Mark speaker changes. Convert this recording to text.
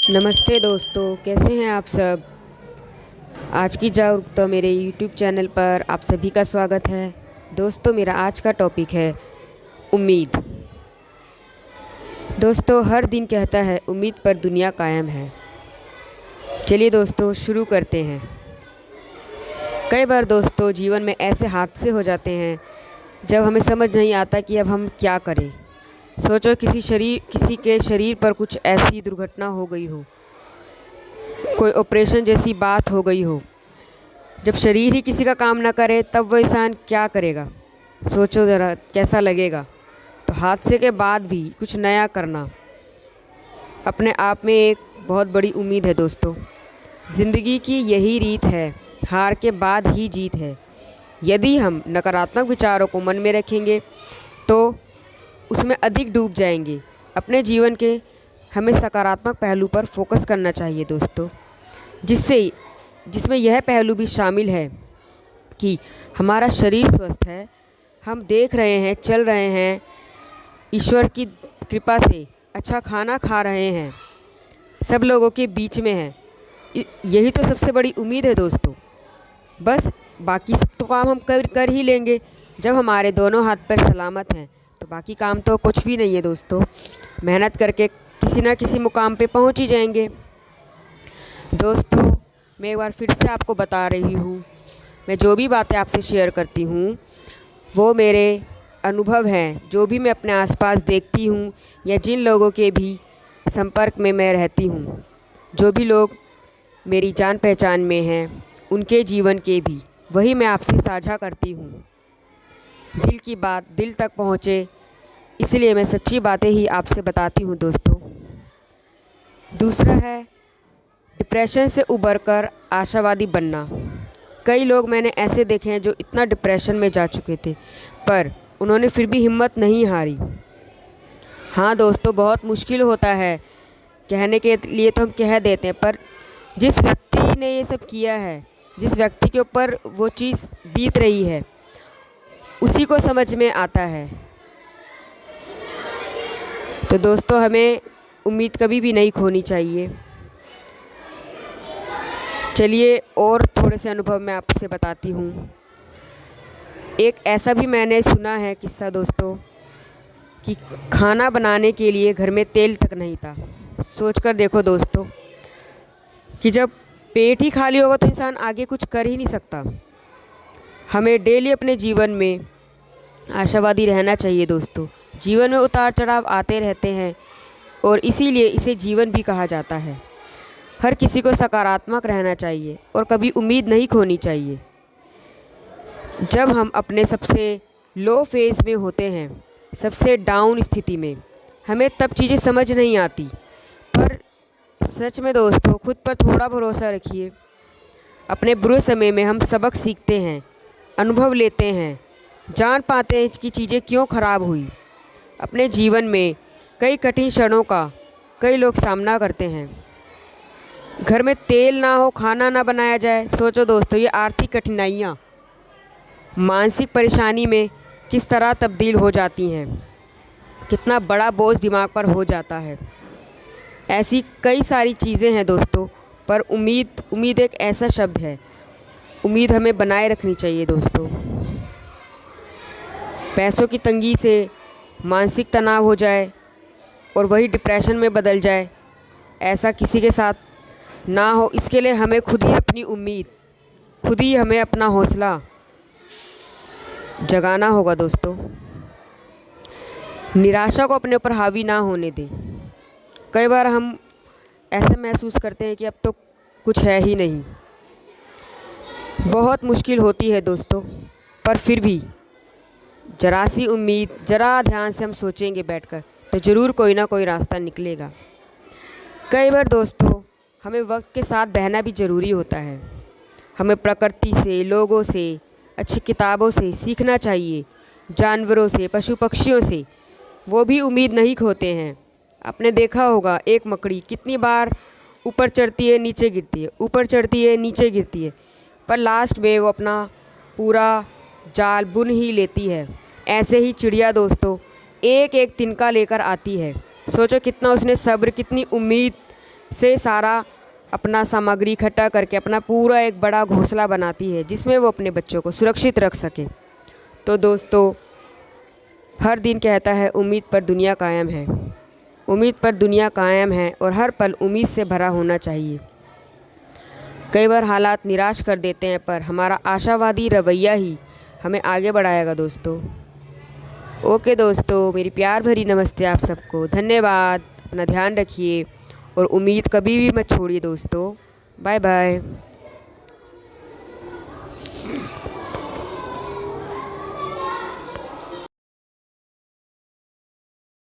Speaker 1: नमस्ते दोस्तों, कैसे हैं आप सब। आज की जागरूकता मेरे यूट्यूब चैनल पर आप सभी का स्वागत है। दोस्तों, मेरा आज का टॉपिक है उम्मीद। दोस्तों, हर दिन कहता है उम्मीद पर दुनिया कायम है। चलिए दोस्तों, शुरू करते हैं। कई बार दोस्तों जीवन में ऐसे हादसे हो जाते हैं जब हमें समझ नहीं आता कि अब हम क्या करें। सोचो किसी के शरीर पर कुछ ऐसी दुर्घटना हो गई हो, कोई ऑपरेशन जैसी बात हो गई हो। जब शरीर ही किसी का काम ना करे तब वो इंसान क्या करेगा। सोचो ज़रा कैसा लगेगा। तो हादसे के बाद भी कुछ नया करना अपने आप में एक बहुत बड़ी उम्मीद है। दोस्तों, ज़िंदगी की यही रीत है, हार के बाद ही जीत है। यदि हम नकारात्मक विचारों को मन में रखेंगे तो उसमें अधिक डूब जाएंगे। अपने जीवन के हमें सकारात्मक पहलू पर फोकस करना चाहिए दोस्तों, जिसमें यह पहलू भी शामिल है कि हमारा शरीर स्वस्थ है, हम देख रहे हैं, चल रहे हैं, ईश्वर की कृपा से अच्छा खाना खा रहे हैं, सब लोगों के बीच में हैं। यही तो सबसे बड़ी उम्मीद है दोस्तों। बस बाकी सब तो काम हम कर ही लेंगे। जब हमारे दोनों हाथ पैर सलामत हैं तो बाकी काम तो कुछ भी नहीं है दोस्तों। मेहनत करके किसी ना किसी मुकाम पे पहुंच ही जाएंगे। दोस्तों, मैं एक बार फिर से आपको बता रही हूँ, मैं जो भी बातें आपसे शेयर करती हूँ वो मेरे अनुभव हैं, जो भी मैं अपने आसपास देखती हूँ या जिन लोगों के भी संपर्क में मैं रहती हूँ, जो भी लोग मेरी जान पहचान में हैं, उनके जीवन के भी वही मैं आपसे साझा करती हूँ। दिल की बात दिल तक पहुँचे, इसलिए मैं सच्ची बातें ही आपसे बताती हूँ दोस्तों। दूसरा है डिप्रेशन से उबरकर आशावादी बनना। कई लोग मैंने ऐसे देखे हैं जो इतना डिप्रेशन में जा चुके थे पर उन्होंने फिर भी हिम्मत नहीं हारी। हाँ दोस्तों, बहुत मुश्किल होता है, कहने के लिए तो हम कह देते हैं, पर जिस व्यक्ति ने ये सब किया है, जिस व्यक्ति के ऊपर वो चीज़ बीत रही है, उसी को समझ में आता है। तो दोस्तों, हमें उम्मीद कभी भी नहीं खोनी चाहिए। चलिए और थोड़े से अनुभव मैं आपसे बताती हूँ। एक ऐसा भी मैंने सुना है किस्सा दोस्तों कि खाना बनाने के लिए घर में तेल तक नहीं था। सोचकर देखो दोस्तों कि जब पेट ही खाली होगा तो इंसान आगे कुछ कर ही नहीं सकता। हमें डेली अपने जीवन में आशावादी रहना चाहिए दोस्तों। जीवन में उतार चढ़ाव आते रहते हैं और इसीलिए इसे जीवन भी कहा जाता है। हर किसी को सकारात्मक रहना चाहिए और कभी उम्मीद नहीं खोनी चाहिए। जब हम अपने सबसे लो फेज़ में होते हैं, सबसे डाउन स्थिति में, हमें तब चीज़ें समझ नहीं आती। पर सच में दोस्तों, खुद पर थोड़ा भरोसा रखिए। अपने बुरे समय में हम सबक सीखते हैं, अनुभव लेते हैं, जान पाते हैं कि चीज़ें क्यों ख़राब हुई। अपने जीवन में कई कठिन क्षणों का कई लोग सामना करते हैं। घर में तेल ना हो, खाना ना बनाया जाए। सोचो दोस्तों, ये आर्थिक कठिनाइयाँ मानसिक परेशानी में किस तरह तब्दील हो जाती हैं, कितना बड़ा बोझ दिमाग पर हो जाता है। ऐसी कई सारी चीज़ें हैं दोस्तों, पर उम्मीद एक ऐसा शब्द है, उम्मीद हमें बनाए रखनी चाहिए दोस्तों। पैसों की तंगी से मानसिक तनाव हो जाए और वही डिप्रेशन में बदल जाए, ऐसा किसी के साथ ना हो, इसके लिए हमें खुद ही अपनी उम्मीद, खुद ही हमें अपना हौसला जगाना होगा दोस्तों। निराशा को अपने ऊपर हावी ना होने दें। कई बार हम ऐसा महसूस करते हैं कि अब तो कुछ है ही नहीं। बहुत मुश्किल होती है दोस्तों, पर फिर भी जरा सी उम्मीद, जरा ध्यान से हम सोचेंगे बैठकर तो ज़रूर कोई ना कोई रास्ता निकलेगा। कई बार दोस्तों हमें वक्त के साथ बहना भी ज़रूरी होता है। हमें प्रकृति से, लोगों से, अच्छी किताबों से सीखना चाहिए, जानवरों से, पशु पक्षियों से। वो भी उम्मीद नहीं खोते हैं। आपने देखा होगा एक मकड़ी कितनी बार ऊपर चढ़ती है, नीचे गिरती है, ऊपर चढ़ती है, नीचे गिरती है, पर लास्ट में वो अपना पूरा जाल बुन ही लेती है। ऐसे ही चिड़िया दोस्तों एक एक तिनका लेकर आती है। सोचो कितना उसने सब्र, कितनी उम्मीद से सारा अपना सामग्री इकट्ठा करके अपना पूरा एक बड़ा घोंसला बनाती है जिसमें वो अपने बच्चों को सुरक्षित रख सके। तो दोस्तों, हर दिन कहता है उम्मीद पर दुनिया कायम है। उम्मीद पर दुनिया कायम है और हर पल उम्मीद से भरा होना चाहिए। कई बार हालात निराश कर देते हैं, पर हमारा आशावादी रवैया ही हमें आगे बढ़ाएगा दोस्तों। ओके दोस्तों, मेरी प्यार भरी नमस्ते आप सबको। धन्यवाद। अपना ध्यान रखिए और उम्मीद कभी भी मत छोड़िए दोस्तों। Bye bye.